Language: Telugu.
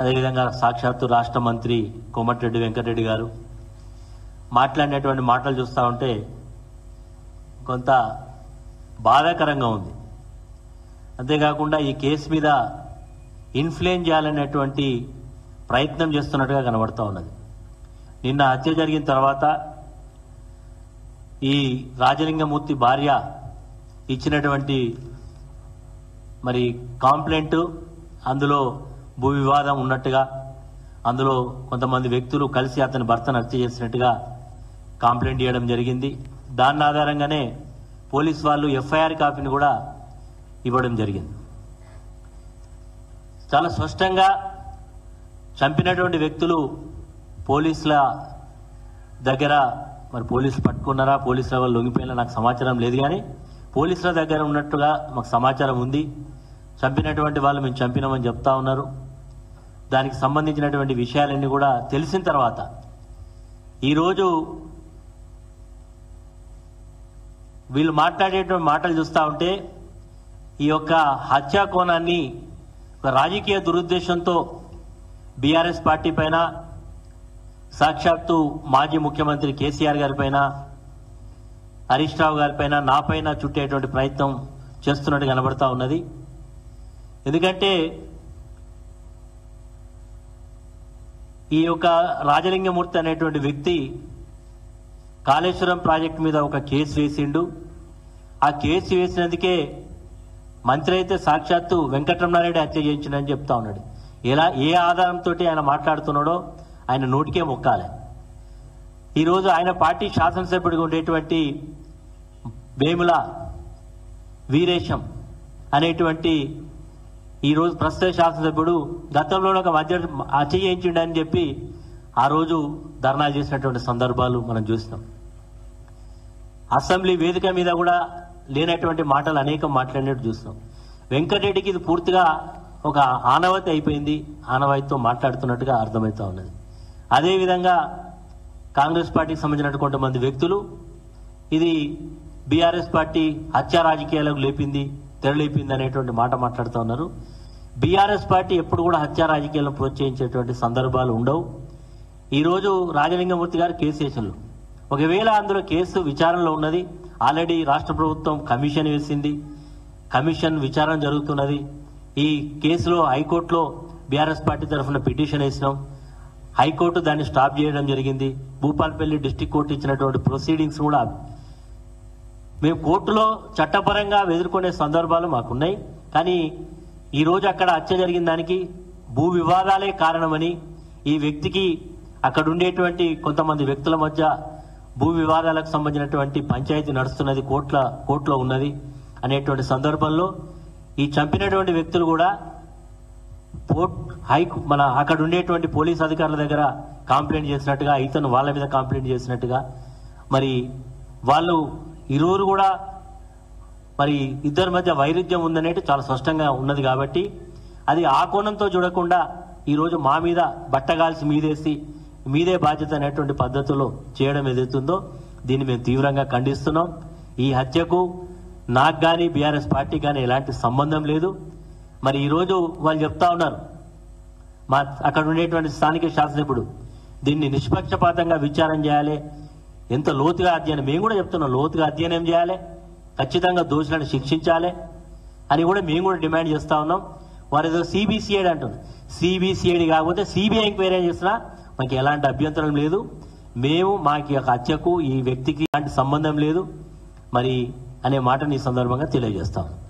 అదేవిధంగా సాక్షాత్తు రాష్ట్ర మంత్రి కోమటిరెడ్డి వెంకటరెడ్డి గారు మాట్లాడినటువంటి మాటలు చూస్తూ ఉంటే కొంత బాధాకరంగా ఉంది. అంతేకాకుండా ఈ కేసు మీద ఇన్ఫ్లుయెన్స్ చేయాలనేటువంటి ప్రయత్నం చేస్తున్నట్టుగా కనబడుతూ ఉన్నది. నిన్న హత్య జరిగిన తర్వాత ఈ రాజలింగమూర్తి భార్య ఇచ్చినటువంటి మరి కంప్లైంట్, అందులో భూ వివాదం ఉన్నట్టుగా, అందులో కొంతమంది వ్యక్తులు కలిసి అతని భర్తను హత్య చేసినట్టుగా కంప్లైంట్ చేయడం జరిగింది. దాని ఆధారంగానే పోలీస్ వాళ్ళు ఎఫ్ఐఆర్ కాపీని కూడా ఇవ్వడం జరిగింది. చాలా స్పష్టంగా చంపినటువంటి వ్యక్తులు పోలీసుల దగ్గర, మరి పోలీసులు పట్టుకున్నారా, పోలీసుల వాళ్ళు లొంగిపోయినా నాకు సమాచారం లేదు, కానీ పోలీసుల దగ్గర ఉన్నట్టుగా మాకు సమాచారం ఉంది. చంపినటువంటి వాళ్ళు మేము చంపినామని చెప్తా ఉన్నారు. దానికి సంబంధించినటువంటి విషయాలన్నీ కూడా తెలిసిన తర్వాత ఈరోజు వీళ్ళు మాట్లాడేటువంటి మాటలు చూస్తూ ఉంటే ఈ యొక్క హత్యా కోణాన్ని ఒక రాజకీయ దురుద్దేశంతో బీఆర్ఎస్ పార్టీ పైన, సాక్షాత్తు మాజీ ముఖ్యమంత్రి కేసీఆర్ గారి పైన, హరీష్ రావు గారి పైన, నా పైన చుట్టేటువంటి ప్రయత్నం చేస్తున్నట్టు కనబడతా ఉన్నది. ఎందుకంటే ఈ యొక్క రాజలింగమూర్తి అనేటువంటి వ్యక్తి కాళేశ్వరం ప్రాజెక్టు మీద ఒక కేసు వేసిండు. ఆ కేసు వేసినందుకే మంత్రి అయితే సాక్షాత్తు వెంకటరమణారెడ్డి హత్య చేయించిండని చెప్తా ఉన్నాడు. ఏ ఆధారంతో ఆయన మాట్లాడుతున్నాడో ఆయన నోటికే మొక్కాలి. ఈరోజు ఆయన పార్టీ శాసనసభ్యుడిగా ఉండేటువంటి వేముల వీరేశం అనేటువంటి ఈరోజు ప్రస్తుత శాసనసభ్యుడు గతంలో ఒక హత్య చేయించిండని చెప్పి ఆ రోజు ధర్నాలు చేసినటువంటి సందర్భాలు మనం చూసినాం. అసెంబ్లీ వేదిక మీద కూడా లేనటువంటి మాటలు అనేకం మాట్లాడినట్టు చూస్తున్నాం. వెంకటరెడ్డికి ఇది పూర్తిగా ఒక ఆనవాయితీ అయిపోయింది, ఆనవాయితీతో మాట్లాడుతున్నట్టుగా అర్థమవుతా ఉన్నది. అదేవిధంగా కాంగ్రెస్ పార్టీకి సంబంధించిన కొంతమంది వ్యక్తులు ఇది బీఆర్ఎస్ పార్టీ హత్యా రాజకీయాలకు తెరలేపింది అనేటువంటి మాట మాట్లాడుతూ ఉన్నారు. బీఆర్ఎస్ పార్టీ ఎప్పుడు కూడా హత్యా రాజకీయాలను ప్రోత్సహించేటువంటి సందర్భాలు ఉండవు. ఈరోజు రాజలింగమూర్తి గారు కేసు వేసిండ్రు. ఒకవేళ అందులో కేసు విచారణలో ఉన్నది, ఆల్రెడీ రాష్ట్ర ప్రభుత్వం కమిషన్ వేసింది, కమిషన్ విచారణ జరుగుతున్నది. ఈ కేసులో హైకోర్టులో బీఆర్ఎస్ పార్టీ తరఫున పిటిషన్ వేసినాం. హైకోర్టు దాన్ని స్టాప్ చేయడం జరిగింది. భూపాల్పల్లి డిస్టిక్ కోర్టు ఇచ్చినటువంటి ప్రొసీడింగ్స్ కూడా మేము కోర్టులో చట్టపరంగా ఎదుర్కొనే సందర్భాలు మాకున్నాయి. కానీ ఈరోజు అక్కడ హత్య జరిగిన దానికి భూ వివాదాలే కారణమని, ఈ వ్యక్తికి అక్కడ ఉండేటువంటి కొంతమంది వ్యక్తుల మధ్య భూ వివాదాలకు సంబంధించినటువంటి పంచాయతీ నడుస్తున్నది, కోర్టులో ఉన్నది అనేటువంటి సందర్భంలో ఈ చంపినటువంటి వ్యక్తులు కూడా అక్కడ ఉండేటువంటి పోలీస్ అధికారుల దగ్గర కంప్లైంట్ చేసినట్టుగా, ఇతను వాళ్ళ మీద కంప్లైంట్ చేసినట్టుగా, మరి వాళ్ళు ఇరువురు కూడా మరి ఇద్దరి మధ్య వైరుధ్యం ఉందనేది చాలా స్పష్టంగా ఉన్నది. కాబట్టి అది ఆ కోణంతో చూడకుండా ఈరోజు మా మీద బట్టగాల్సి మీదే బాధ్యత అనేటువంటి పద్ధతిలో చేయడం ఏదైతుందో దీన్ని మేము తీవ్రంగా ఖండిస్తున్నాం. ఈ హత్యకు నాకు కానీ బీఆర్ఎస్ పార్టీ కానీ ఎలాంటి సంబంధం లేదు. మరి ఈరోజు వాళ్ళు చెప్తా ఉన్నారు, అక్కడ ఉండేటువంటి స్థానిక శాసనసభ్యుడు దీన్ని నిష్పక్షపాతంగా విచారణ చేయాలి, ఎంత లోతుగా అధ్యయనం, మేము కూడా చెప్తున్నాం, లోతుగా అధ్యయనం చేయాలి, ఖచ్చితంగా దోషులను శిక్షించాలి అని కూడా మేము కూడా డిమాండ్ చేస్తా ఉన్నాం. వారు ఏదో సిబిసిఐడి అంటున్నారు. సిబిసిఐడి కాకపోతే సిబిఐ ఎంక్వైరీ చేసినా మాకు ఎలాంటి అభ్యంతరం లేదు. మాకు హత్యకు ఈ వ్యక్తికి ఎలాంటి సంబంధం లేదు మరి అనే మాటని ఈ సందర్భంగా తెలియజేస్తాం.